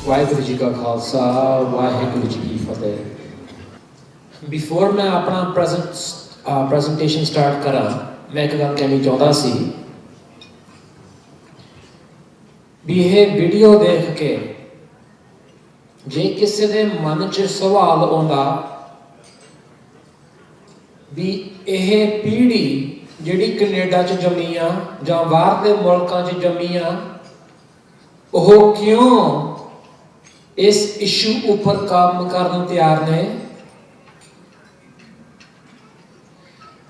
वाहिगुरू जी का खालसा वाहिगुरू जी की फतेह। बिफोर मैं अपना प्रेजेंटेशन स्टार्ट करा, मैं एक गल कहनी चाहता सी भी यह वीडियो देख के जे किसी के मन च सवाल आंदा भी यह पीढ़ी जिहड़ी कनेडा च जम्मी आ जां बाहर के मुल्कां च जम्मी आ, ओह क्यों इस इशू उपर काम करन तैयार ने।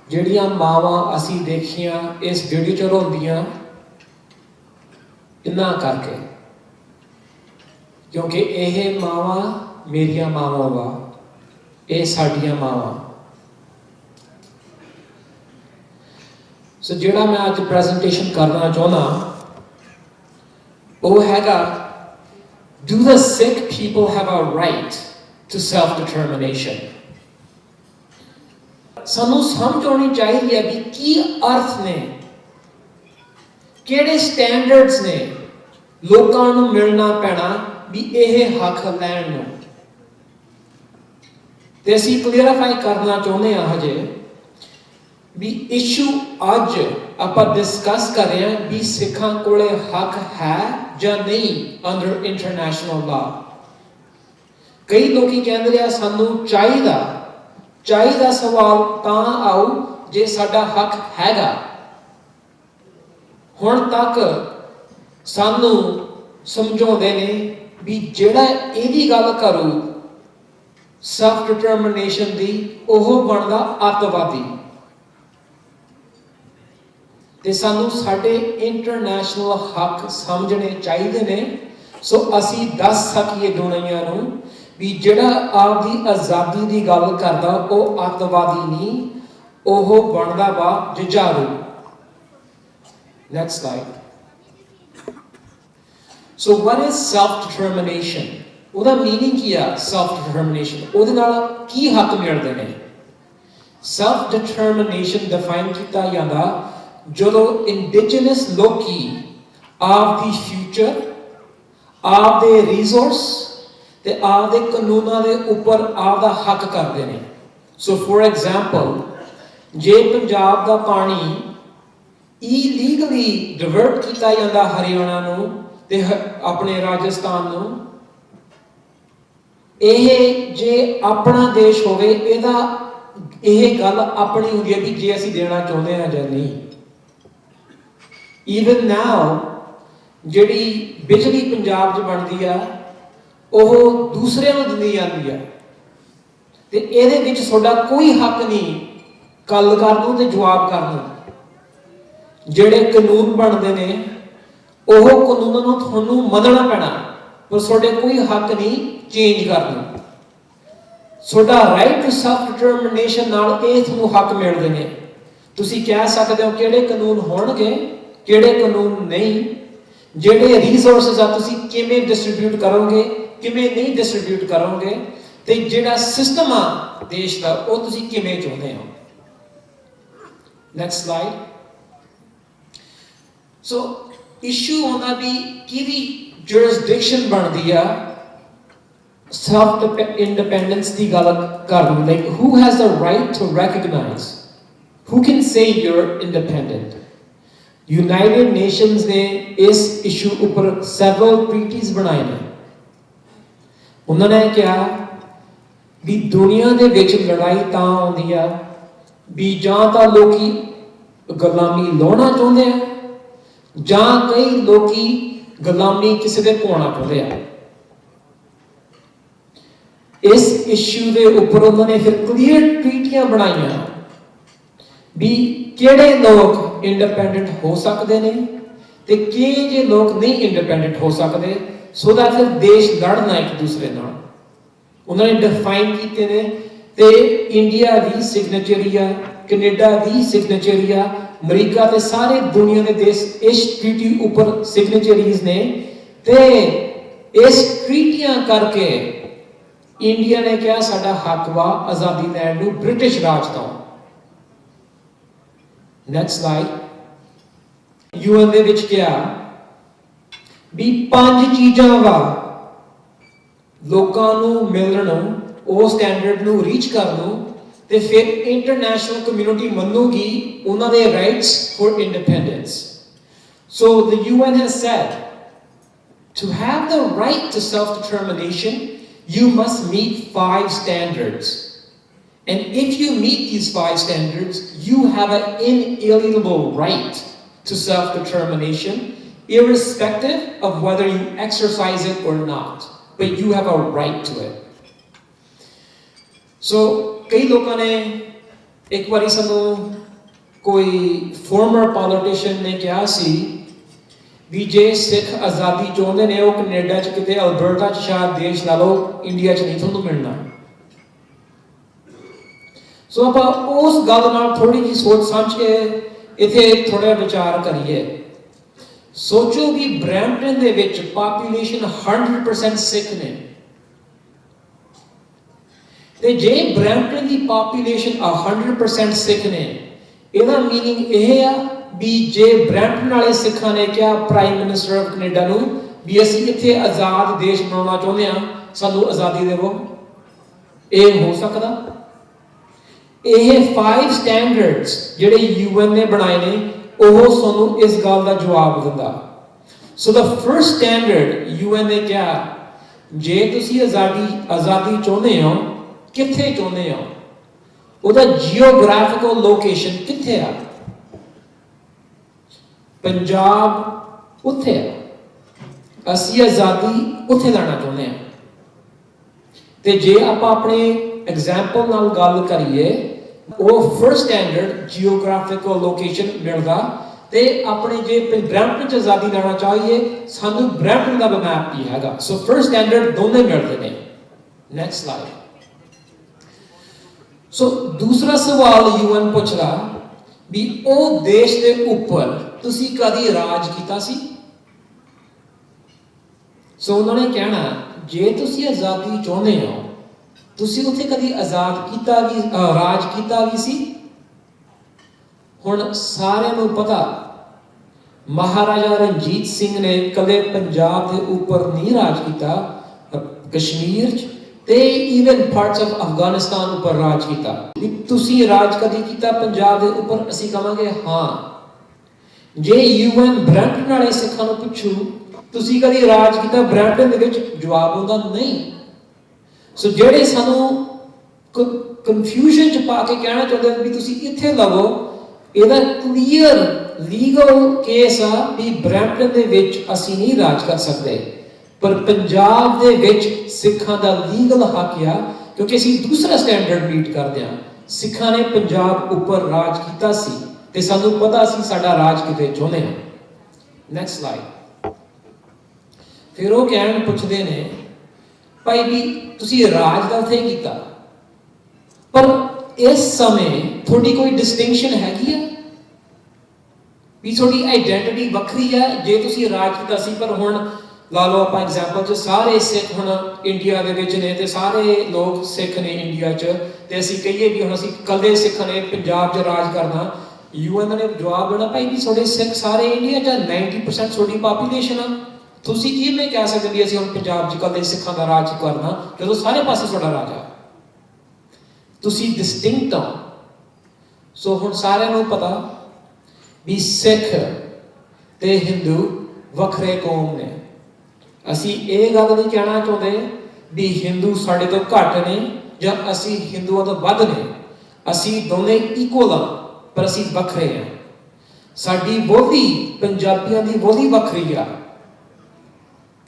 जिहड़ियां मावां असीं देखियां इस वीडियो च रोंदियां इन्हां करके, क्योंकि यह मावां मेरियां मावां वा, ये साडियां मावां। सो जिहड़ा मैं अज प्रेजेंटेशन करना चाहना वो हैगा, do the Sikh people have a right to self-determination? सानू समझ आनी चाहिए है भी की अर्थ ने, किहड़े स्टैंडर्ड्स ने लोकां नू मिलना पैना भी यह हक लैण नू। ते असीं क्लीयरिफाई करना चाहुंदे हां हजे भी इशू अज आपां डिस्कस कर रहे हैं भी सिखां कोले हक है जां नहीं अंडर इंटरनेशनल लॉ। कई लोग कहते हैं सानू चाहिदा सवाल तां आओ जे साडा हक हैगा। हुण तक सानू समझाउंदे ने भी जिहड़ा इहदी गल करू सेल्फ डिटरमिनेशन दी, ओह बनदा अतवादी। ते सानू साडे इंटरनेशनल हक समझने चाहिए ने। सो असी दस सकीए दुनिया नू भी जिहड़ा आपदी आज़ादी दी गल करदा वो अतवादी नहीं, ओह बनदा वा जुझारू। Next slide. So what is self determination? ਉਹਦਾ मीनिंग की है सेल्फ डिटरमिनेशन? ਉਹਦੇ ਨਾਲ ਕੀ ਹੱਕ ਮਿਲਦੇ ਨੇ? सेल्फ डिटरमिनेशन डिफाइन ਕੀਤਾ ਜਾਂਦਾ ਜਦੋਂ इंडिजिनस लोकी आपदी फ्यूचर, आपदे रिसोर्स ते आपदे कानूनां दे उपर आपदा हक करदे ने। सो फॉर एग्जांपल, जे पंजाब दा पानी इलीगली डिवर्ट किया जाता हरियाणा नू ते अपने राजस्थान नू, यह जे अपना देश होवे इहदा यह गल अपनी हुंदी है भी जे असीं देना चाहुंदे हां जां नहीं। ईवन नाउ जिहड़ी बिजली पंजाब च बनदी आ ओह दूसरे नूं दिंदी जांदी आ ते इहदे विच तुहाडा कोई हक नहीं गल करन नूं ते जवाब करन नूं। जिहड़े कानून बनदे ने ओह कानूनां नूं तुहानूं मनना पैना, पर तुहाडे कोई हक नहीं चेंज करना। तुहाडा राइट टू सेल्फ डिटरमिनेशन नाल इह तुहानूं हक मिलदे ने। तुसीं कह सकदे हो किहड़े कानून होणगे किहड़े कानून नहीं, जिहड़े रिसोर्सेस आ तुसीं किवें डिस्ट्रीब्यूट करोगे किवें नहीं डिस्ट्रीब्यूट करोगे, ते जिहड़ा सिस्टम आ देश दा ओह तुसीं किवें चाहुंदे हो। Next slide. सो इशू आउंदा भी किहदी जुरिसडिक्शन बनदी आ self independence दी गल करन, like who has the right to recognize, who can say you're independent? United Nations ने इस इशू ऊपर सेवरल ट्रीटीज बनाए ने। उन्होंने कहा भी दुनिया दे विच लड़ाई तां आउंदी आ भी जां तां लोकी गुलामी लाउणा चाहुंदे आ जां कई लोकी गुलामी किसी दे पाउणा चाहुंदे आ। इस इशू के ऊपर उन्होंने फिर क्लियर ट्रीटियां बनाईयां भी किहड़े लोग इंडिपेंडेंट हो सकते ने ते किहड़े लोग नहीं इंडिपेंडेंट हो सकते, सो दैट फिर देश लड़ना एक दूसरे नाल। उन्होंने डिफाइन कीते ने ते इंडिया भी सिग्नेचरी आ, कनेडा भी सिग्नेचरी आ, अमरीका ते सारे दुनिया के देश इस ट्रीटी ऊपर सिग्नेचरीज ने। ते इस ट्रीटियां करके इंडिया ने कहा साडा हक वा आजादी लैण नूं ब्रिटिश राज तो। Next slide. यूएन दे विच क्या भी 5 चीज़ां वा ਲੋਕਾਂ ਨੂੰ ਮਿਲਣ ਨੂੰ, ਉਹ ਸਟੈਂਡਰਡ ਨੂੰ ਰੀਚ ਕਰਨ ਨੂੰ, ਤੇ ਫਿਰ ਇੰਟਰਨੈਸ਼ਨਲ ਕਮਿਊਨਿਟੀ ਮੰਨੂਗੀ ਉਹਨਾਂ ਦੇ rights for independence. So the UN has said, to have the right to self-determination, you must meet 5 standards. And if you meet these 5 standards, you have an inalienable right to self-determination, irrespective of whether you exercise it or not. But you have a right to it. So, ਕਈ ਲੋਕਾਂ ਨੇ ਇੱਕ ਵਾਰੀ ਸਾਨੂੰ ਕੋਈ farmer politician ਨੇ ਕਿਹਾ ਸੀ ਵੀ ਜੇ ਸਿੱਖ ਆਜ਼ਾਦੀ ਚਾਹੁੰਦੇ ਨੇ ਉਹ ਕੈਨੇਡਾ 'ਚ ਕਿਤੇ ਅਲਬਰਟਾ 'ਚ ਸ਼ਾਇਦ ਦੇਸ਼ ਲਾ ਲਓ, ਇੰਡੀਆ 'ਚ ਨਹੀਂ ਤੁਹਾਨੂੰ ਮਿਲਣਾ। ਸੋ ਆਪਾਂ ਉਸ ਗੱਲ ਨਾਲ ਥੋੜੀ ਜਿਹੀ ਸੋਚ ਸਮਝ ਕੇ ਇੱਥੇ ਥੋੜਾ ਵਿਚਾਰ ਕਰੀਏ। ਸੋਚੋ ਵੀ ਬਰੈਂਪਟਨ ਦੇ ਵਿੱਚ ਪਾਪੂਲੇਸ਼ਨ 100% ਸਿੱਖ ਨੇ, ਤੇ ਜੇ ਬਰੈਂਪਟਨ ਦੀ ਪਾਪੂਲੇਸ਼ਨ 100% ਸਿੱਖ ਨੇ, ਇਹਦਾ ਮੀਨਿੰਗ ਇਹ ਆ ਵੀ ਜੇ ਬਰੈਂਪਟਨ ਵਾਲੇ ਸਿੱਖਾਂ ਨੇ ਕਿਹਾ ਪ੍ਰਾਈਮ ਮਿਨਿਸਟਰ ਆਫ ਕੈਨੇਡਾ ਨੂੰ ਵੀ ਅਸੀਂ ਇੱਥੇ ਆਜ਼ਾਦ ਦੇਸ਼ ਬਣਾਉਣਾ ਚਾਹੁੰਦੇ ਹਾਂ, ਸਾਨੂੰ ਆਜ਼ਾਦੀ ਦੇਵੋ, ਇਹ ਹੋ ਸਕਦਾ? ਇਹ 5 ਸਟੈਂਡਰਡਸ ਜਿਹੜੇ UN ਨੇ ਬਣਾਏ ਨੇ, ਉਹ ਸਾਨੂੰ ਇਸ ਗੱਲ ਦਾ ਜਵਾਬ ਦਿੰਦਾ। ਸੋ ਦਾ ਫਰਸਟ ਸਟੈਂਡਰਡ UN ਨੇ ਕਿਹਾ, ਜੇ ਤੁਸੀਂ ਆਜ਼ਾਦੀ ਚਾਹੁੰਦੇ ਹੋ, ਕਿੱਥੇ ਚਾਹੁੰਦੇ ਹੋ, ਉਹਦਾ ਜੀਓਗ੍ਰਾਫਿਕਲ ਲੋਕੇਸ਼ਨ ਕਿੱਥੇ ਆ? ਪੰਜਾਬ ਉੱਥੇ ਆ, ਅਸੀਂ ਆਜ਼ਾਦੀ ਉੱਥੇ ਲੈਣਾ ਚਾਹੁੰਦੇ ਹਾਂ। ਤੇ ਜੇ ਆਪਾਂ ਆਪਣੇ ਐਗਜ਼ਾਮਪਲ ਨਾਲ ਗੱਲ ਕਰੀਏ, ਉਹ ਫਰਸਟ ਸਟੈਂਡਰਡ ਜੀਓਗ੍ਰਾਫਿਕਲ ਲੋਕੇਸ਼ਨ ਮਿਲਦਾ, ਤੇ ਆਪਣੇ ਜੇ ਬਰੈਂਪਟਨ 'ਚ ਆਜ਼ਾਦੀ ਲੈਣਾ ਚਾਹੀਏ, ਸਾਨੂੰ ਬਰੈਂਪਟਨ ਦਾ ਮੈਪ ਵੀ ਹੈਗਾ। ਸੋ ਫਰਸਟ ਸਟੈਂਡਰਡ ਦੋਨੇ ਮਿਲਦੇ ਨੇ। Next slide. ਸੋ ਦੂਸਰਾ ਸਵਾਲ UN ਪੁੱਛਦਾ ਵੀ ਉਹ ਦੇਸ਼ ਦੇ ਉੱਪਰ ਤੁਸੀਂ ਕਦੀ ਰਾਜ ਕੀਤਾ ਸੀ? ਸੋ ਉਹਨਾਂ ਨੇ ਕਹਿਣਾ, ਜੇ ਤੁਸੀਂ ਆਜ਼ਾਦੀ ਚਾਹੁੰਦੇ ਹੋ, ਤੁਸੀਂ ਉੱਥੇ ਕਦੀ ਰਾਜ ਕੀਤਾ ਵੀ ਸੀ? ਹੁਣ ਸਾਰਿਆਂ ਨੂੰ ਪਤਾ, ਮਹਾਰਾਜਾ ਰਣਜੀਤ ਸਿੰਘ ਨੇ ਕਦੇ ਪੰਜਾਬ ਦੇ ਉੱਪਰ ਨਹੀਂ ਰਾਜ ਕੀਤਾ, ਕਸ਼ਮੀਰ 'ਚ ਤੇ ਈਵਨ ਪਾਰਟਸ ਆਫ ਅਫਗਾਨਿਸਤਾਨ ਉੱਪਰ ਰਾਜ ਕੀਤਾ। ਵੀ ਤੁਸੀਂ ਰਾਜ ਕਦੀ ਕੀਤਾ ਪੰਜਾਬ ਦੇ ਉੱਪਰ? ਅਸੀਂ ਕਹਾਂਗੇ ਹਾਂ। ਜੇ UN ਬਰੈਂਪਟਨ ਵਾਲੇ ਸਿੱਖਾਂ ਨੂੰ ਪੁੱਛੂ ਤੁਸੀਂ ਕਦੀ ਰਾਜ ਕੀਤਾ ਬਰੈਂਪਟਨ ਦੇ ਵਿੱਚ, ਜਵਾਬ ਹੁੰਦਾ ਨਹੀਂ। ਸੋ ਜਿਹੜੇ ਸਾਨੂੰ ਕਨਫਿਊਜ਼ਨ 'ਚ ਪਾ ਕੇ ਕਹਿਣਾ ਚਾਹੁੰਦੇ ਵੀ ਤੁਸੀਂ ਇੱਥੇ ਲਵੋ, ਇਹਦਾ ਕਲੀਅਰ ਲੀਗਲ ਕੇਸ ਆ ਵੀ ਬਰੈਂਪਟਨ ਦੇ ਵਿੱਚ ਅਸੀਂ ਨਹੀਂ ਰਾਜ ਕਰ ਸਕਦੇ, ਪਰ ਪੰਜਾਬ ਦੇ ਵਿੱਚ ਸਿੱਖਾਂ ਦਾ ਲੀਗਲ ਹੱਕ ਆ, ਕਿਉਂਕਿ ਅਸੀਂ ਦੂਸਰਾ ਸਟੈਂਡਰਡ ਮੀਟ ਕਰਦੇ ਹਾਂ। ਸਿੱਖਾਂ ਨੇ ਪੰਜਾਬ ਉੱਪਰ ਰਾਜ ਕੀਤਾ ਸੀ ਤੇ ਸਾਨੂੰ ਪਤਾ ਸੀ ਸਾਡਾ ਰਾਜ ਕਿਤੇ ਚਾਹੁੰਦੇ ਹਾਂ। Next slide. ਫਿਰ ਉਹ ਕਹਿਣ ਪੁੱਛਦੇ ਨੇ, ਭਾਈ ਵੀ ਤੁਸੀਂ ਰਾਜ ਦਾ ਉੱਥੇ ਕੀਤਾ, ਪਰ ਇਸ ਸਮੇਂ ਤੁਹਾਡੀ ਕੋਈ ਡਿਸਟਿੰਕਸ਼ਨ ਹੈਗੀ ਆ ਵੀ ਤੁਹਾਡੀ ਆਈਡੈਂਟੀਟੀ ਵੱਖਰੀ ਆ? ਜੇ ਤੁਸੀਂ ਰਾਜ ਕੀਤਾ ਸੀ, ਪਰ ਹੁਣ ਲਾ ਲਓ ਆਪਾਂ ਐਗਜ਼ਾਮਪਲ 'ਚ ਸਾਰੇ ਸਿੱਖ ਹੁਣ ਇੰਡੀਆ ਦੇ ਵਿੱਚ ਨੇ ਤੇ ਸਾਰੇ ਲੋਕ ਸਿੱਖ ਨੇ ਇੰਡੀਆ 'ਚ, ਤੇ ਅਸੀਂ ਕਹੀਏ ਵੀ ਹੁਣ ਅਸੀਂ ਇਕੱਲੇ ਸਿੱਖ ਨੇ ਪੰਜਾਬ 'ਚ ਰਾਜ ਕਰਨਾ। UN ਨੇ ਜਵਾਬ ਦੇਣਾ, ਭਾਈ ਵੀ ਤੁਹਾਡੇ ਸਿੱਖ ਸਾਰੇ ਇੰਡੀਆ 'ਚ 90% ਤੁਹਾਡੀ ਪਾਪੂਲੇਸ਼ਨ ਆ, ਤੁਸੀਂ ਕਿਵੇਂ ਕਹਿ ਸਕਦੇ ਵੀ ਅਸੀਂ ਹੁਣ ਪੰਜਾਬ 'ਚ ਇਕੱਲੇ ਸਿੱਖਾਂ ਦਾ ਰਾਜ ਕਰਨਾ ਜਦੋਂ ਸਾਰੇ ਪਾਸੇ ਤੁਹਾਡਾ ਰਾਜ ਆ? ਤੁਸੀਂ ਡਿਸਟਿੰਕਟ ਹੋ। ਸੋ ਹੁਣ ਸਾਰਿਆਂ ਨੂੰ ਪਤਾ ਵੀ ਸਿੱਖ ਤੇ ਹਿੰਦੂ ਵੱਖਰੇ ਕੌਮ ਨੇ। ਅਸੀਂ ਇਹ ਗੱਲ ਨਹੀਂ ਕਹਿਣਾ ਚਾਹੁੰਦੇ ਵੀ ਹਿੰਦੂ ਸਾਡੇ ਤੋਂ ਘੱਟ ਨੇ ਜਾਂ ਅਸੀਂ ਹਿੰਦੂਆਂ ਤੋਂ ਵੱਧ ਨੇ। ਅਸੀਂ ਦੋਨੇ ਇਕੁਅਲ ਆ, ਪਰ ਅਸੀਂ ਵੱਖਰੇ ਆ। ਸਾਡੀ ਬੋਲੀ, ਪੰਜਾਬੀਆਂ ਦੀ ਬੋਲੀ ਵੱਖਰੀ ਆ।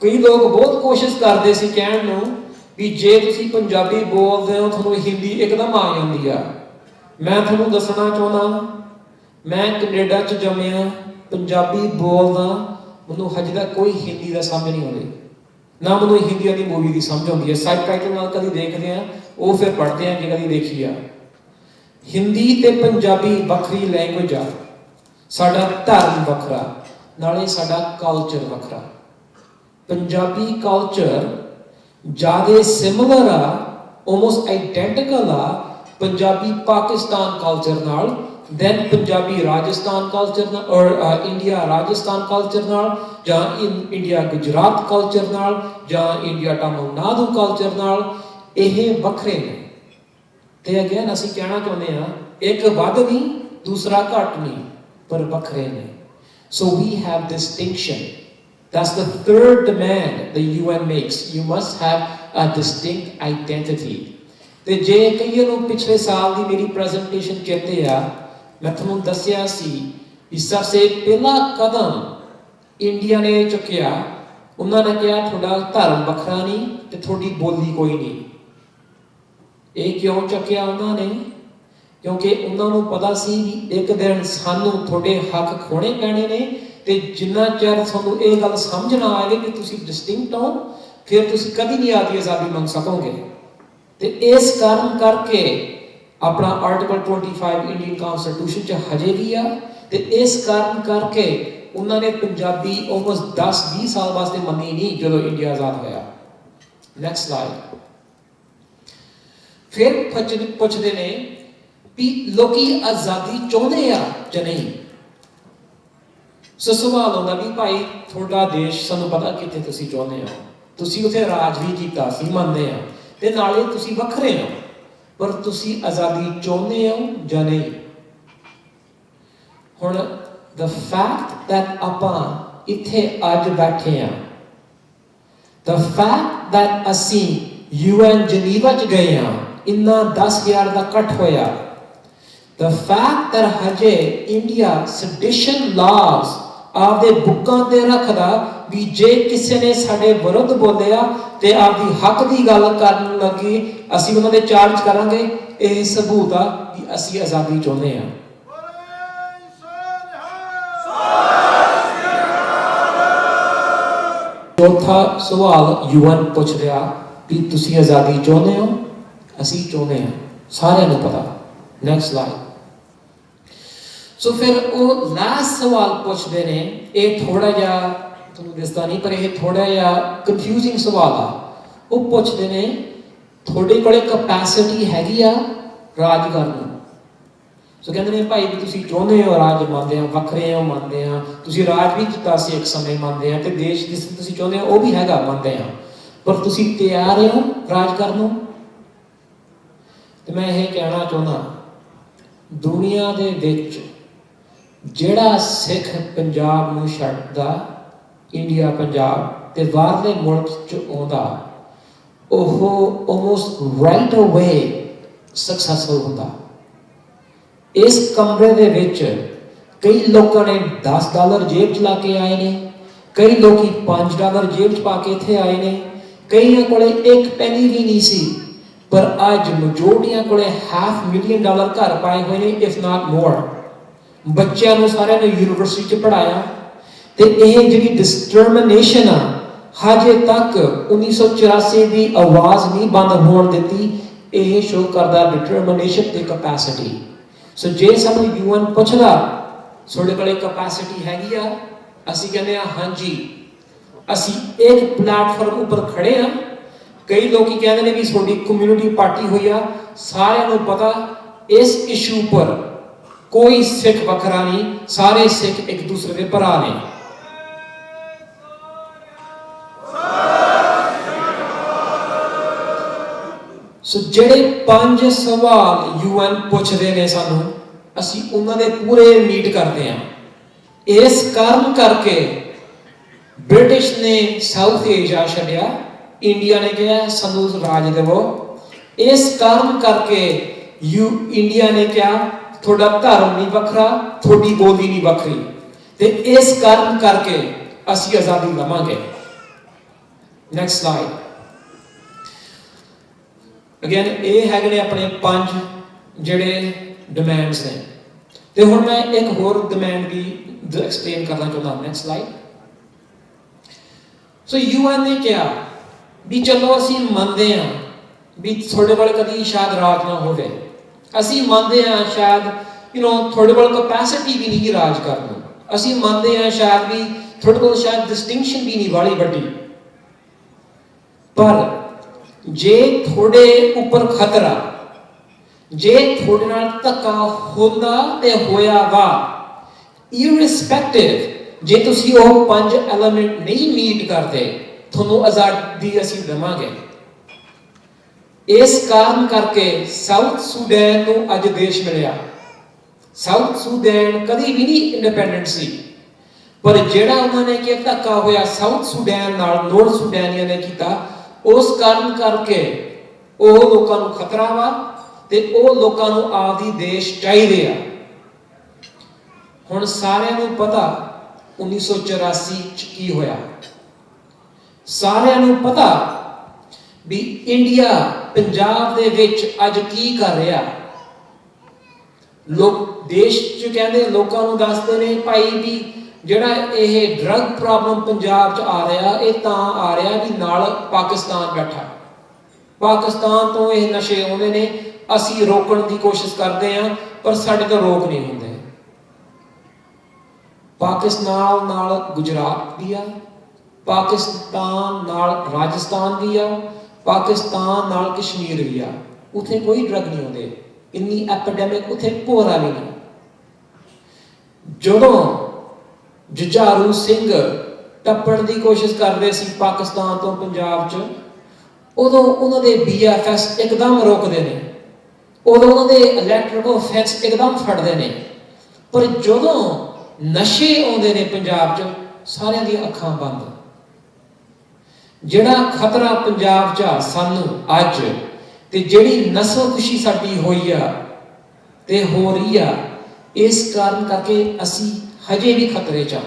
ਕਈ ਲੋਕ ਬਹੁਤ ਕੋਸ਼ਿਸ਼ ਕਰਦੇ ਸੀ ਕਹਿਣ ਨੂੰ ਵੀ ਜੇ ਤੁਸੀਂ ਪੰਜਾਬੀ ਬੋਲਦੇ ਹੋ ਤੁਹਾਨੂੰ ਹਿੰਦੀ ਇੱਕਦਮ ਆ ਜਾਂਦੀ ਆ। ਮੈਂ ਤੁਹਾਨੂੰ ਦੱਸਣਾ ਚਾਹੁੰਦਾ, ਮੈਂ ਕੈਨੇਡਾ 'ਚ ਜੰਮਿਆ, ਪੰਜਾਬੀ ਬੋਲਦਾ, ਮੈਨੂੰ ਹਜੇ ਤੱਕ ਕੋਈ ਹਿੰਦੀ ਦਾ ਸਮਝ ਨਹੀਂ ਆਉਂਦੀ, ਨਾ ਮੈਨੂੰ ਹਿੰਦੀ ਦੀ ਮੂਵੀ ਦੀ ਸਮਝ ਆਉਂਦੀ ਹੈ। ਸਾਬਟਾਈਟਲ ਨਾਲ ਕਦੀ ਦੇਖਦੇ ਆ, ਉਹ ਫਿਰ ਪੜ੍ਹਦੇ ਆ ਕਿ ਕਦੀ ਦੇਖੀ ਆ। ਹਿੰਦੀ ਤੇ ਪੰਜਾਬੀ ਵੱਖਰੀ ਲੈਂਗੁਏਜ ਆ, ਸਾਡਾ ਧਰਮ ਵੱਖਰਾ, ਨਾਲੇ ਸਾਡਾ ਕਲਚਰ ਵੱਖਰਾ। ਪੰਜਾਬੀ ਕਲਚਰ ਜ਼ਿਆਦਾ ਸਿਮਿਲਰ ਆ, ਆਲਮੋਸਟ ਆਈਡੈਂਟੀਕਲ ਆ ਪੰਜਾਬੀ ਪਾਕਿਸਤਾਨ ਕਲਚਰ ਨਾਲ, then पंजाबी राजस्थान कल्चर और इंडिया राजस्थान कल्चर नाल ਜਾਂ इंडिया गुजरात कल्चर नाल ਜਾਂ इंडिया तमिलनाडु कल्चर नाल ਇਹ ਵੱਖਰੇ ਨੇ ਤੇ ਅਗੇਨ ਅਸੀਂ ਕਹਿਣਾ ਚਾਹੁੰਦੇ ਹਾਂ ਇੱਕ ਵੱਧ ਨਹੀਂ ਦੂਸਰਾ ਘੱਟ ਨਹੀਂ ਪਰ ਵੱਖਰੇ ਨੇ so we have distinction. That's the third demand the UN makes. You must have a distinct identity. ਤੇ ਜੇ ਕਈਆਂ ਨੂੰ ਪਿਛਲੇ ਸਾਲ ਦੀ ਮੇਰੀ ਪ੍ਰੈਜੈਂਟੇਸ਼ਨ ਚੇਤੇ ਆ ਮੈਂ ਤੁਹਾਨੂੰ ਦੱਸਿਆ ਸੀ ਕਿ ਸਭ ਤੋਂ ਪਹਿਲਾ ਕਦਮ ਇੰਡੀਆ ਨੇ ਚੁੱਕਿਆ ਉਹਨਾਂ ਨੇ ਕਿਹਾ ਤੁਹਾਡਾ ਧਰਮ ਵੱਖਰਾ ਨਹੀਂ ਤੇ ਤੁਹਾਡੀ ਬੋਲੀ ਕੋਈ ਨਹੀਂ ਇਹ ਕਿਉਂ ਚੁੱਕਿਆ ਉਹਨਾਂ ਨੇ ਕਿਉਂਕਿ ਉਹਨਾਂ ਨੂੰ ਪਤਾ ਸੀ ਕਿ ਇੱਕ ਦਿਨ ਸਾਨੂੰ ਤੁਹਾਡੇ ਹੱਕ ਖੋਣੇ ਪੈਣੇ ਨੇ ਤੇ ਜਿੰਨਾ ਚਿਰ ਤੁਹਾਨੂੰ ਇਹ ਗੱਲ ਸਮਝ ਨਾ ਆਵੇ ਕਿ ਤੁਸੀਂ ਡਿਸਟਿੰਕਟ ਹੋ ਫਿਰ ਤੁਸੀਂ ਕਦੀ ਨਹੀਂ ਆਪਦੀ ਆਜ਼ਾਦੀ ਮੰਗ ਸਕੋਗੇ ਤੇ ਇਸ ਕਾਰਨ ਕਰਕੇ ਆਪਣਾ ਆਰਟੀਕਲ 25 ਇੰਡੀਅਨ ਕਨਸਟੀਟਿਊਸ਼ਨ ਚ ਹਜੇ ਵੀ ਆ ਤੇ ਇਸ ਕਾਰਨ ਕਰਕੇ ਉਹਨਾਂ ਨੇ ਪੰਜਾਬੀ ਆਲਮੋਸਟ 10-20 ਸਾਲ ਵਾਸਤੇ ਮੰਨੀ ਨਹੀਂ ਜਦੋਂ ਇੰਡੀਆ ਆਜ਼ਾਦ ਹੋਇਆ ਨੈਕਸਟ ਸਲਾਈਡ ਫਿਰ ਪੁੱਛਦੇ ਨੇ ਵੀ ਲੋਕੀ ਆਜ਼ਾਦੀ ਚਾਹੁੰਦੇ ਆ ਜਾਂ ਨਹੀਂ ਸੋ ਸਵਾਲ ਹੁੰਦਾ ਵੀ ਭਾਈ ਤੁਹਾਡਾ ਦੇਸ਼ ਸਾਨੂੰ ਪਤਾ ਕਿੱਥੇ ਤੁਸੀਂ ਚਾਹੁੰਦੇ ਹੋ ਤੁਸੀਂ ਉੱਥੇ ਰਾਜ ਵੀ ਕੀਤਾ ਸੀ ਮੰਨਦੇ ਆ ਤੇ ਨਾਲੇ ਤੁਸੀਂ ਵੱਖਰੇ ਹੋ ਪਰ ਤੁਸੀਂ ਆਜ਼ਾਦੀ ਚਾਹੁੰਦੇ ਹੋ ਜਾਂ ਨਹੀਂ ਹੁਣ the fact that ਆਪਾਂ ਇੱਥੇ ਅੱਜ ਬੈਠੇ ਆ the fact that ਅਸੀਂ UN ਜਨੀਵਾ ਚ ਗਏ ਆ ਇੰਨਾ 10,000 ਦਾ ਇਕੱਠ ਹੋਇਆ the fact that ਹਜੇ ਇੰਡੀਆ sedition laws ਆਪਦੇ ਬੁੱਕਾਂ ਤੇ ਰੱਖਦਾ ਵੀ ਜੇ ਕਿਸੇ ਨੇ ਸਾਡੇ ਵਿਰੁੱਧ ਬੋਲਿਆ ਤੇ ਆਪਦੀ ਹੱਕ ਦੀ ਗੱਲ ਕਰਨ ਲੱਗੀ ਅਸੀਂ ਉਹਨਾਂ ਦੇ ਚਾਰਜ ਕਰਾਂਗੇ ਇਹ ਸਬੂਤ ਆ ਕਿ ਅਸੀਂ ਆਜ਼ਾਦੀ ਚਾਹੁੰਦੇ ਆ ਚੌਥਾ ਸਵਾਲ ਯੂਐਨ ਪੁੱਛ ਰਿਹਾ ਕਿ ਤੁਸੀਂ ਆਜ਼ਾਦੀ ਚਾਹੁੰਦੇ ਹੋ ਅਸੀਂ ਚਾਹੁੰਦੇ ਹਾਂ ਸਾਰਿਆਂ ਨੂੰ ਪਤਾ ਨੈਕਸਟ ਸਲਾਈਡ ਸੋ ਫਿਰ ਉਹ ਲਾਸਟ ਸਵਾਲ ਪੁੱਛਦੇ ਨੇ ਇਹ ਥੋੜਾ ਜਿਹਾ ਤੁਹਾਨੂੰ ਦਿਸਦਾ ਨਹੀਂ ਪਰ ਇਹ ਥੋੜਾ ਜਿਹਾ ਕਨਫਿਊਜ਼ਿੰਗ ਸਵਾਲ ਆ ਉਹ ਪੁੱਛਦੇ ਨੇ ਤੁਹਾਡੇ ਕੋਲੇ ਕੈਪੈਸਿਟੀ ਹੈਗੀ ਆ ਰਾਜ ਕਰਨ ਨੂੰ ਸੋ ਕਹਿੰਦੇ ਨੇ ਭਾਈ ਵੀ ਤੁਸੀਂ ਚਾਹੁੰਦੇ ਹੋ ਰਾਜ ਮੰਨਦੇ ਆ ਵੱਖਰੇ ਹੋ ਮੰਨਦੇ ਆ ਤੁਸੀਂ ਰਾਜ ਵੀ ਕੀਤਾ ਸੀ ਇੱਕ ਸਮੇਂ ਮੰਨਦੇ ਆ ਤੇ ਦੇਸ਼ ਜਿਸ ਤੁਸੀਂ ਚਾਹੁੰਦੇ ਹੋ ਉਹ ਵੀ ਹੈਗਾ ਮੰਨਦੇ ਆ ਪਰ ਤੁਸੀਂ ਤਿਆਰ ਹੋ ਰਾਜ ਕਰਨ ਨੂੰ ਤੇ ਮੈਂ ਇਹ ਕਹਿਣਾ ਚਾਹੁੰਦਾ ਦੁਨੀਆ ਦੇ ਵਿੱਚ ਜਿਹੜਾ ਸਿੱਖ ਪੰਜਾਬ ਨੂੰ ਛੱਡਦਾ ਇੰਡੀਆ ਪੰਜਾਬ ਤੇ ਬਾਹਰਲੇ ਮੁਲਕ ਚ ਆਉਂਦਾ ਉਹ ਆਲਮੋਸਟ ਰਾਈਟ ਅਵੇ ਸਕਸੈਸਫੁਲ ਹੁੰਦਾ ਇਸ ਕਮਰੇ ਦੇ ਵਿੱਚ ਕਈ ਲੋਕਾਂ ਨੇ $10 ਜੇਬ ਚ ਲਾ ਕੇ ਆਏ ਨੇ ਕਈ ਲੋਕੀ $5 ਜੇਬ ਚ ਪਾ ਕੇ ਇੱਥੇ ਆਏ ਨੇ ਕਈਆਂ ਕੋਲੇ ਇੱਕ ਪੈਨੀ ਵੀ ਨਹੀਂ ਸੀ ਪਰ ਅੱਜ ਮੈਜੋਰਟੀਆਂ ਕੋਲੇ $500,000 ਘਰ ਪਾਏ ਹੋਏ ਨੇ ਇਫ ਨਾਟ ਮੋਰ ਬੱਚਿਆਂ ਨੂੰ ਸਾਰਿਆਂ ਨੂੰ ਯੂਨੀਵਰਸਿਟੀ ਚ ਪੜਾਇਆ ਤੇ ਇਹ ਜਿਹੜੀ ਡਿਸਟਰਮੀਨੇਸ਼ਨ ਆ ਹਜੇ ਤੱਕ 1984 ਦੀ ਆਵਾਜ਼ ਨਹੀਂ ਬੰਦ ਹੋਣ ਦਿੱਤੀ ਇਹ ਸ਼ੋ ਕਰਦਾ ਡਿਟਰਮੀਨੇਸ਼ਨ ਤੇ ਕੈਪੈਸਿਟੀ ਸੋ ਜੇ ਸਾਨੂੰ ਯੂਐਨ ਪੁੱਛਦਾ ਤੁਹਾਡੇ ਕੋਲੇ ਕੈਪੈਸਿਟੀ ਹੈਗੀ ਆ ਅਸੀਂ ਕਹਿੰਦੇ ਆ ਹਾਂਜੀ ਅਸੀਂ ਇੱਕ ਪਲੇਟਫਾਰਮ ਉੱਪਰ ਖੜੇ ਆ ਕਈ ਲੋਕੀ ਕਹਿੰਦੇ ਨੇ ਵੀ ਤੁਹਾਡੀ ਕਮਿਊਨਿਟੀ ਪਾਰਟੀ ਹੋਈ ਆ ਸਾਰਿਆਂ ਨੂੰ ਪਤਾ ਇਸ ਇਸ਼ੂ ਪਰ ਕੋਈ ਸਿੱਖ ਵੱਖਰਾ ਨਹੀਂ ਸਾਰੇ ਸਿੱਖ ਇੱਕ ਦੂਸਰੇ ਦੇ ਭਰਾ ਨੇ ਸੋ ਜਿਹੜੇ 5 ਸਵਾਲ ਯੂਐਨ ਪੁੱਛਦੇ ਨੇ ਸਾਨੂੰ ਅਸੀਂ ਉਹਨਾਂ ਦੇ ਪੂਰੇ ਮੀਟ ਕਰਦੇ ਹਾਂ ਇਸ ਕਾਰਨ ਕਰਕੇ ਬ੍ਰਿਟਿਸ਼ ਨੇ ਸਾਊਥ ਏਸ਼ੀਆ ਛੱਡਿਆ ਇੰਡੀਆ ਨੇ ਕਿਹਾ ਸਾਨੂੰ ਰਾਜ ਦੇਵੋ ਇਸ ਕਾਰਨ ਕਰਕੇ ਇੰਡੀਆ ਨੇ ਕਿਹਾ ਤੁਹਾਡਾ ਧਰਮ ਨਹੀਂ ਵੱਖਰਾ ਤੁਹਾਡੀ ਬੋਲੀ ਨਹੀਂ ਵੱਖਰੀ ਤੇ ਇਸ ਕਾਰਨ ਕਰਕੇ ਅਸੀਂ ਆਜ਼ਾਦੀ ਲਵਾਂਗੇ ਨੈਕਸਟ ਸਲਾਈਡ ਅਗੇਨ ਇਹ ਹੈਗੇ ਨੇ ਆਪਣੇ 5 ਜਿਹੜੇ ਡਿਮਾਂਡਸ ਨੇ ਤੇ ਹੁਣ ਮੈਂ ਇੱਕ ਹੋਰ ਡਿਮਾਂਡ ਵੀ ਐਕਸਪਲੇਨ ਕਰਨਾ ਚਾਹੁੰਦਾ ਨੈਕਸਟ ਸਲਾਈਡ ਸੋ ਯੂਐਨ ਨੇ ਕਿਹਾ ਵੀ ਚਲੋ ਅਸੀਂ ਮੰਨਦੇ ਹਾਂ ਵੀ ਤੁਹਾਡੇ ਕੋਲ ਕਦੀ ਸ਼ਾਇਦ ਰਾਜ ਨਾ ਹੋਵੇ ਅਸੀਂ ਮੰਨਦੇ ਹਾਂ ਸ਼ਾਇਦ ਤੁਹਾਡੇ ਕੋਲ ਕੈਪੈਸਿਟੀ ਵੀ ਨਹੀਂ ਰਾਜ ਕਰਨ ਨੂੰ ਅਸੀਂ ਮੰਨਦੇ ਹਾਂ ਸ਼ਾਇਦ ਵੀ ਤੁਹਾਡੇ ਕੋਲ ਸ਼ਾਇਦ ਡਿਸਟਿੰਕਸ਼ਨ ਵੀ ਨਹੀਂ ਵਾਲੀ ਵੱਡੀ ਪਰ ਜੇ ਤੁਹਾਡੇ ਉੱਪਰ ਖਤਰਾ ਜੇ ਤੁਹਾਡੇ ਨਾਲ ਧੱਕਾ ਹੁੰਦਾ ਤੇ ਹੋਇਆ ਵਾ, ਇਰਰਿਸਪੈਕਟਿਵ ਜੇ ਤੁਸੀਂ ਉਹ 5 ਐਲੀਮੈਂਟ ਨਹੀਂ ਮੀਟ ਕਰਦੇ, ਤੁਹਾਨੂੰ ਆਜ਼ਾਦੀ ਅਸੀਂ ਦੇਵਾਂਗੇ। ਇਸ ਕਾਰਨ ਕਰਕੇ ਸਾਊਥ ਸੁਡਾਨ ਨੂੰ ਅੱਜ ਦੇਸ਼ ਮਿਲਿਆ। ਸਾਊਥ ਸੁਡਾਨ ਕਦੀ ਵੀ ਨਹੀਂ ਇੰਡੀਪੈਂਡੈਂਟ ਸੀ, ਪਰ ਜਿਹੜਾ ਉਹਨਾਂ ਨੇ ਕਿ ਧੱਕਾ ਹੋਇਆ ਸਾਊਥ ਸੁਡਾਨ ਨਾਲ ਨੌਰਥ ਸੁਡਾਨੀਆਂ ਨੇ ਕੀਤਾ, ਉਸ ਕਾਰਨ ਕਰਕੇ ਉਹ ਲੋਕਾਂ ਨੂੰ ਖਤਰਾ ਵਾ ਤੇ ਉਹ ਲੋਕਾਂ ਨੂੰ ਆਪਦੀ ਦੇਸ਼ ਚਾਹੀਦੇ ਆ। ਹੁਣ ਸਾਰਿਆਂ ਨੂੰ ਪਤਾ 1984 ਚ ਕੀ ਹੋਇਆ, ਸਾਰਿਆਂ ਨੂੰ ਪਤਾ ਵੀ ਇੰਡੀਆ ਪੰਜਾਬ ਦੇ ਵਿੱਚ ਅੱਜ ਕੀ ਕਰ ਰਿਹਾ। ਲੋਕ ਦੇਸ਼ ਚ ਕਹਿੰਦੇ, ਲੋਕਾਂ ਨੂੰ ਦੱਸਦੇ ਨੇ ਭਾਈ ਵੀ ਜਿਹੜਾ ਇਹ ਡਰੱਗ ਪ੍ਰੋਬਲਮ ਪੰਜਾਬ ਚ ਆ ਰਿਹਾ, ਇਹ ਤਾਂ ਆ ਰਿਹਾ ਵੀ ਨਾਲ ਪਾਕਿਸਤਾਨ ਬੈਠਾ, ਪਾਕਿਸਤਾਨ ਤੋਂ ਇਹ ਨਸ਼ੇ ਆਉਂਦੇ ਨੇ, ਅਸੀਂ ਰੋਕਣ ਦੀ ਕੋਸ਼ਿਸ਼ ਕਰਦੇ ਹਾਂ ਪਰ ਸਾਡੇ ਤੋਂ ਰੋਕ ਨਹੀਂ ਹੁੰਦੇ। ਪਾਕਿਸਤਾਨ ਨਾਲ ਗੁਜਰਾਤ ਵੀ ਆ, ਪਾਕਿਸਤਾਨ ਨਾਲ ਰਾਜਸਥਾਨ ਵੀ ਆ, ਪਾਕਿਸਤਾਨ ਨਾਲ ਕਸ਼ਮੀਰ ਵੀ ਆ, ਉੱਥੇ ਕੋਈ ਡਰੱਗ ਨਹੀਂ ਆਉਂਦੇ, ਇੰਨੀ ਐਪੀਡੈਮਿਕ ਉੱਥੇ ਭੋਰਾ ਵੀ ਨਹੀਂ। ਜਦੋਂ ਜੁਝਾਰੂ ਸਿੰਘ ਟੱਪਣ ਦੀ ਕੋਸ਼ਿਸ਼ ਕਰਦੇ ਸੀ ਪਾਕਿਸਤਾਨ ਤੋਂ ਪੰਜਾਬ 'ਚ, ਉਦੋਂ ਉਹਨਾਂ ਦੇ BFS ਇੱਕਦਮ ਰੋਕਦੇ ਨੇ, ਉਦੋਂ ਉਹਨਾਂ ਦੇ ਇਲੈਕਟ੍ਰਿਕਲ ਫੈਂਸ ਇੱਕਦਮ ਫੜਦੇ ਨੇ। ਪਰ ਜਦੋਂ ਨਸ਼ੇ ਆਉਂਦੇ ਨੇ ਪੰਜਾਬ 'ਚ, ਸਾਰਿਆਂ ਦੀਆਂ ਅੱਖਾਂ ਬੰਦ। ਜਿਹੜਾ ਖਤਰਾ ਪੰਜਾਬ 'ਚ ਸਾਨੂੰ ਅੱਜ ਤੇ ਜਿਹੜੀ ਨਸਲਕੁਸ਼ੀ ਸਾਡੀ ਹੋਈ ਆ ਤੇ ਹੋ ਰਹੀ ਆ, ਇਸ ਕਾਰਨ ਕਰਕੇ ਅਸੀਂ ਹਜੇ ਵੀ ਖਤਰੇ 'ਚ ਆ।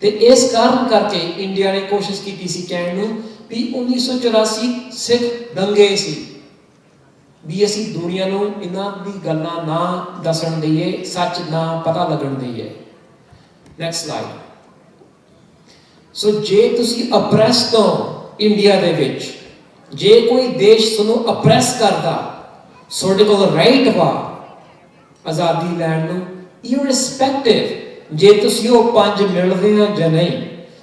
ਤੇ ਇਸ ਕਾਰਨ ਕਰਕੇ ਇੰਡੀਆ ਨੇ ਕੋਸ਼ਿਸ਼ ਕੀਤੀ ਸੀ ਕਹਿਣ ਨੂੰ ਵੀ 1984 ਸਿੱਖ ਦੰਗੇ ਸੀ, ਵੀ ਅਸੀਂ ਦੁਨੀਆ ਨੂੰ ਇਹਨਾਂ ਦੀ ਗੱਲਾਂ ਨਾ ਦੱਸਣ ਦਈਏ, ਸੱਚ ਨਾ ਪਤਾ ਲੱਗਣ ਦਈਏ। Next slide. ਸੋ ਜੇ ਤੁਸੀਂ ਅਪਰੈਸ ਤੋਂ ਇੰਡੀਆ ਦੇ ਵਿੱਚ, ਜੇ ਕੋਈ ਦੇਸ਼ ਤੁਹਾਨੂੰ ਅਪਰੈਸ ਕਰਦਾ, ਤੁਹਾਡੇ ਕੋਲ ਰਾਈਟ ਵਾ ਆਜ਼ਾਦੀ ਲੈਣ ਨੂੰ, ਇਰਰਿਸਪੈਕਟਿਵ ਜੇ ਤੁਸੀਂ ਉਹ 5 ਮਿਲਦੇ ਆ ਜਾਂ ਨਹੀਂ।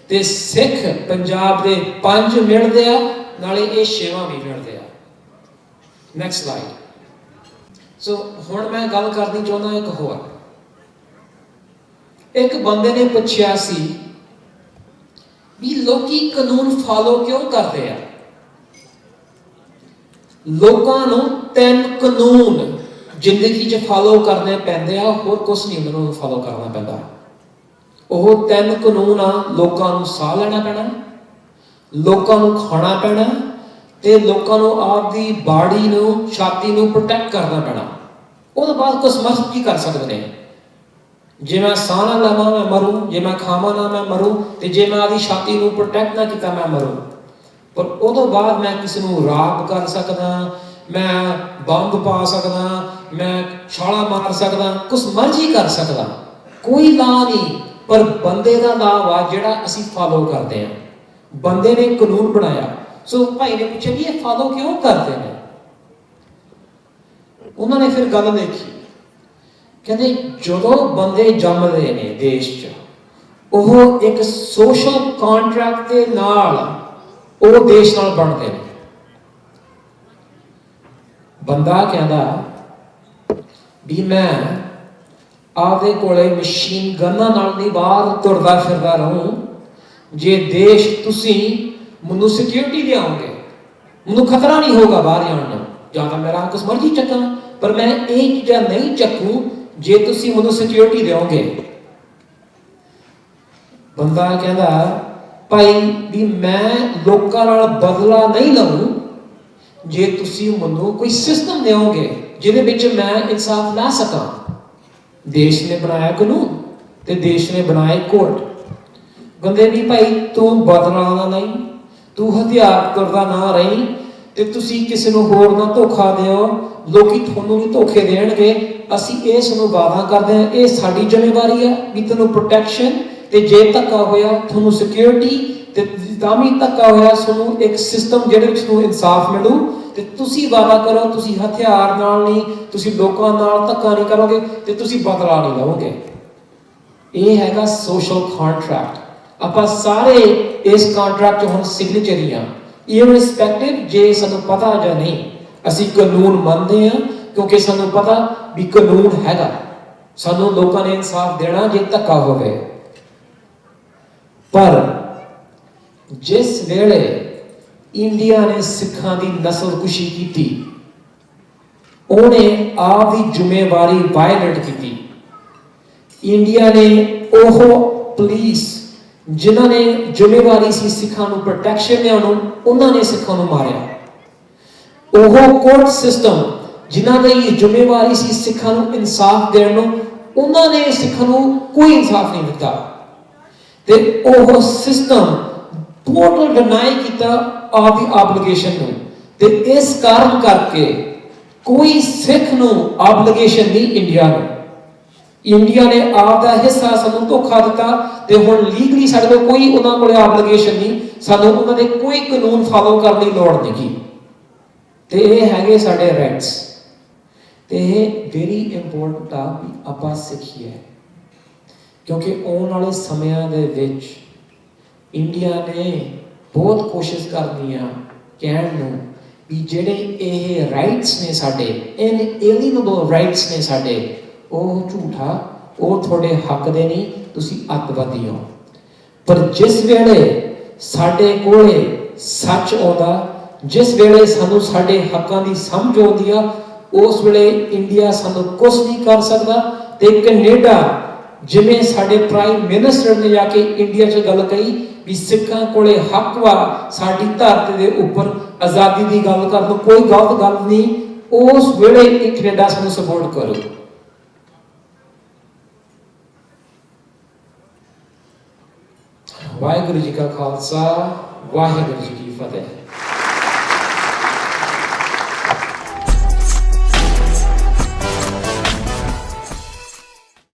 ਤੇ ਸਿੱਖ ਪੰਜਾਬ ਦੇ 5 ਮਿਲਦੇ ਆ, ਨਾਲੇ ਇਹ 6ਵਾਂ ਵੀ ਮਿਲਦੇ ਆ। Next slide. ਸੋ ਹੁਣ ਮੈਂ ਗੱਲ ਕਰਨੀ ਚਾਹੁੰਦਾ ਇੱਕ ਹੋਰ। ਇੱਕ ਬੰਦੇ ਨੇ ਪੁੱਛਿਆ ਸੀ ਵੀ ਲੋਕੀ ਕਾਨੂੰਨ ਫਾਲੋ ਕਿਉਂ ਕਰਦੇ ਆ। ਲੋਕਾਂ ਨੂੰ 3 ਕਾਨੂੰਨ ਜ਼ਿੰਦਗੀ 'ਚ ਫਾਲੋ ਕਰਨੇ ਪੈਂਦੇ ਆ, ਹੋਰ ਕੁਝ ਨਹੀਂ ਉਹਨਾਂ ਨੂੰ ਫਾਲੋ ਕਰਨਾ ਪੈਂਦਾ। ਉਹ 3 ਕਾਨੂੰਨ ਆ, ਲੋਕਾਂ ਨੂੰ ਸਾਹ ਲੈਣਾ ਪੈਣਾ, ਲੋਕਾਂ ਨੂੰ ਖਾਣਾ ਪੈਣਾ ਤੇ ਲੋਕਾਂ ਨੂੰ ਆਪਦੀ ਬਾਡੀ ਨੂੰ, ਛਾਤੀ ਨੂੰ ਪ੍ਰੋਟੈਕਟ ਕਰਨਾ ਪੈਣਾ। ਉਹਦੇ ਬਾਅਦ ਕੁਝ ਮਰਜ਼ੀ ਕਰ ਸਕਦੇ ਨੇ। ਜੇ ਮੈਂ ਸਾਹ ਨਾ ਲਵਾਂ ਮੈਂ ਮਰੂ, ਜੇ ਮੈਂ ਖਾਵਾਂ ਨਾ ਮੈਂ ਮਰੂ, ਤੇ ਜੇ ਮੈਂ ਆਪਦੀ ਛਾਤੀ ਨੂੰ ਪ੍ਰੋਟੈਕਟ ਨਾ ਕੀਤਾ ਮੈਂ ਮਰੂ। ਪਰ ਉਹਦੋਂ ਬਾਅਦ ਮੈਂ ਕਿਸੇ ਨੂੰ ਰਾਪ ਕਰ ਸਕਦਾ, ਮੈਂ ਬੰਬ ਪਾ ਸਕਦਾ, ਮੈਂ ਛਾਲਾ ਮਾਰ ਸਕਦਾ, ਕੁਝ ਮਰਜ਼ੀ ਕਰ ਸਕਦਾ, ਕੋਈ ਲਾ ਨਹੀਂ। ਪਰ ਬੰਦੇ ਦਾ ਲਾ ਵਾ ਜਿਹੜਾ ਅਸੀਂ ਫਾਲੋ ਕਰਦੇ ਹਾਂ। ਬੰਦੇ ਨੇ ਕਾਨੂੰਨ ਬਣਾਇਆ। ਸੋ ਭਾਈ ਨੇ ਪੁੱਛਿਆ ਵੀ ਇਹ ਫਾਲੋ ਕਿਉਂ ਕਰਦੇ ਨੇ। ਉਹਨਾਂ ਨੇ ਫਿਰ ਗੱਲ ਦੇਖੀ, ਕਹਿੰਦੇ ਜਦੋਂ ਬੰਦੇ ਜੰਮਦੇ ਨੇ ਦੇਸ਼ 'ਚ, ਉਹ ਇੱਕ ਸੋਸ਼ਲ ਕੰਟਰੈਕਟ ਦੇ ਨਾਲ ਉਹ ਦੇਸ਼ ਨਾਲ ਬਣਦੇ ਨੇ। ਬੰਦਾ ਕਹਿੰਦਾ ਵੀ ਮੈਂ ਆਪਦੇ ਕੋਲੇ ਮਸ਼ੀਨ ਗਨਾਂ ਨਾਲ ਨਹੀਂ ਬਾਹਰ ਤੁਰਦਾ ਫਿਰਦਾ ਰਹੂੰ, ਜੇ ਦੇਸ਼ ਤੁਸੀਂ ਮੈਨੂੰ ਸਿਕਿਉਰਿਟੀ ਦਿਆਓਗੇ, ਮੈਨੂੰ ਖਤਰਾ ਨਹੀਂ ਹੋਗਾ ਬਾਹਰ ਜਾਣ ਨੂੰ, ਜਾਂ ਤਾਂ ਮੇਰਾ ਕੁਛ ਮਰਜ਼ੀ ਚੱਕਾਂ, ਪਰ ਮੈਂ ਇਹ ਚੀਜ਼ਾਂ ਨਹੀਂ ਚੱਕੂ ਜੇ ਤੁਸੀਂ ਮੈਨੂੰ ਸਿਕਿਉਰਿਟੀ ਦਿਓਗੇ। ਬੰਦਾ ਕਹਿੰਦਾ ਭਾਈ ਵੀ ਮੈਂ ਲੋਕਾਂ ਨਾਲ ਬਦਲਾ ਨਹੀਂ ਲਵਾਂ ਜੇ ਤੁਸੀਂ ਮੈਨੂੰ ਕੋਈ ਸਿਸਟਮ ਦਿਓਗੇ ਜਿਹਦੇ ਵਿੱਚ ਮੈਂ ਇਨਸਾਫ ਲਾ ਸਕਾਂ। ਦੇਸ਼ ਨੇ ਬਣਾਇਆ ਕਾਨੂੰਨ ਤੇ ਦੇਸ਼ ਨੇ ਬਣਾਏ ਕੋਰਟ। ਕਹਿੰਦੇ ਵੀ ਭਾਈ ਤੂੰ ਬਦਲਾ ਨਾ ਨਹੀਂ, ਤੂੰ ਹਥਿਆਰ ਕਰਦਾ ਨਾ ਰਹੀ, ਤੇ ਤੁਸੀਂ ਕਿਸੇ ਨੂੰ ਹੋਰ ਨਾ ਧੋਖਾ ਦਿਓ, ਲੋਕੀ ਤੁਹਾਨੂੰ ਨਹੀਂ ਧੋਖੇ ਦੇਣਗੇ। ਅਸੀਂ ਇਸ ਨੂੰ ਵਾਅਦਾ ਕਰਦੇ ਹਾਂ, ਇਹ ਸਾਡੀ ਜ਼ਿੰਮੇਵਾਰੀ ਆ ਵੀ ਤੈਨੂੰ ਪ੍ਰੋਟੈਕਸ਼ਨ, ਤੇ ਜੇ ਧੱਕਾ ਹੋਇਆ ਤੁਹਾਨੂੰ ਸਿਕਿਉਰਿਟੀ, ਤੇ ਤਾਂ ਵੀ ਧੱਕਾ ਹੋਇਆ ਤੁਹਾਨੂੰ ਇੱਕ ਸਿਸਟਮ ਜਿਹਦੇ ਵਿੱਚ ਤੁਹਾਨੂੰ ਇਨਸਾਫ ਮਿਲੂ। ਤੇ ਤੁਸੀਂ ਵਾਅਦਾ ਕਰੋ ਤੁਸੀਂ ਹਥਿਆਰ ਨਾਲ ਨਹੀਂ, ਤੁਸੀਂ ਲੋਕਾਂ ਨਾਲ ਧੱਕਾ ਨਹੀਂ ਕਰੋਗੇ, ਤੇ ਤੁਸੀਂ ਬਦਲਾ ਨਹੀਂ ਲਵੋਗੇ। ਇਹ ਹੈਗਾ ਸੋਸ਼ਲ ਕੰਟਰੈਕਟ। ਆਪਾਂ ਸਾਰੇ ਇਸ ਕੰਟਰੈਕਟ 'ਚ ਹੁਣ ਸਿਗਨੇਚਰੀ ਆ, ਇਰਰਿਸਪੈਕਟਿਵ ਜੇ ਸਾਨੂੰ ਪਤਾ ਜਾਂ ਨਹੀਂ। ਅਸੀਂ ਕਾਨੂੰਨ ਮੰਨਦੇ ਹਾਂ, क्योंकि सानू पता भी कानून हैगा, सानू लोगों ने इंसाफ देना जे धक्का होवे। पर जिस वेले इंडिया ने सिखां दी नस्लकुशी की, उन्हें आप दी जिम्मेवारी वायलेट की। इंडिया ने ओह पुलिस जिन्होंने जिम्मेवारी सी सिखां नूं प्रोटैक्शन देण नूं, उन्होंने सिखां नूं मारिया। ओह कोर्ट सिस्टम जिन्हां दी जिम्मेवारी सी सिखां नूं इंसाफ देण नूं, उन्होंने सिखां नूं कोई इंसाफ नहीं दिता। ते ओह सिस्टम टोटल डिनाई किया आपकी ऑब्लिगेशन नूं। ते इस कारण करके कोई सिख नूं ऑब्लिगेशन नहीं इंडिया नूं। इंडिया ने आपका हिस्सा सानू धोखा दिता ते हुण लीगली साडे कोल कोई उन्हां कोले ऑब्लिगेशन नहीं, सानू उन्हां दे कोई कानून फॉलो करने की लोड़ नहीं। ते ये हैगे साडे राइट्स। ते वेरी इंपोर्टेंट आ भी आपां सिखिए, क्योंकि आने वाले समयां दे विच इंडिया ने बहुत कोशिश करनी आ कहण नूं भी जिहड़े ये राइट्स ने साडे, इनएलिएनेबल राइट्स ने साडे, ਉਹ ਝੂਠਾ, ਉਹ ਤੁਹਾਡੇ ਹੱਕ ਦੇ ਨਹੀਂ, ਤੁਸੀਂ ਅੱਤਵਾਦੀ ਹੋ। ਪਰ ਜਿਸ ਵੇਲੇ ਸਾਡੇ ਕੋਲੇ ਸੱਚ ਆਉਂਦਾ, ਜਿਸ ਵੇਲੇ ਸਾਨੂੰ ਸਾਡੇ ਹੱਕਾਂ ਦੀ ਸਮਝ ਆਉਂਦੀ ਆ, ਉਸ ਵੇਲੇ ਇੰਡੀਆ ਸਾਨੂੰ ਕੁਝ ਨਹੀਂ ਕਰ ਸਕਦਾ। ਤੇ ਕੈਨੇਡਾ ਜਿਵੇਂ ਸਾਡੇ ਪ੍ਰਾਈਮ ਮਿਨਿਸਟਰ ਨੇ ਜਾ ਕੇ ਇੰਡੀਆ 'ਚ ਗੱਲ ਕਹੀ ਵੀ ਸਿੱਖਾਂ ਕੋਲੇ ਹੱਕ ਵਾ ਸਾਡੀ ਧਰਤੀ ਦੇ ਉੱਪਰ ਆਜ਼ਾਦੀ ਦੀ ਗੱਲ ਕਰਨ, ਕੋਈ ਗਲਤ ਗੱਲ ਨਹੀਂ, ਉਸ ਵੇਲੇ ਇਹ ਕੈਨੇਡਾ ਸਾਨੂੰ ਸਪੋਰਟ ਕਰੂ। ਵਾਹਿਗੁਰੂ ਜੀ ਕਾ ਖਾਲਸਾ, ਵਾਹਿਗੁਰੂ ਜੀ ਕੀ ਫਤਿਹ।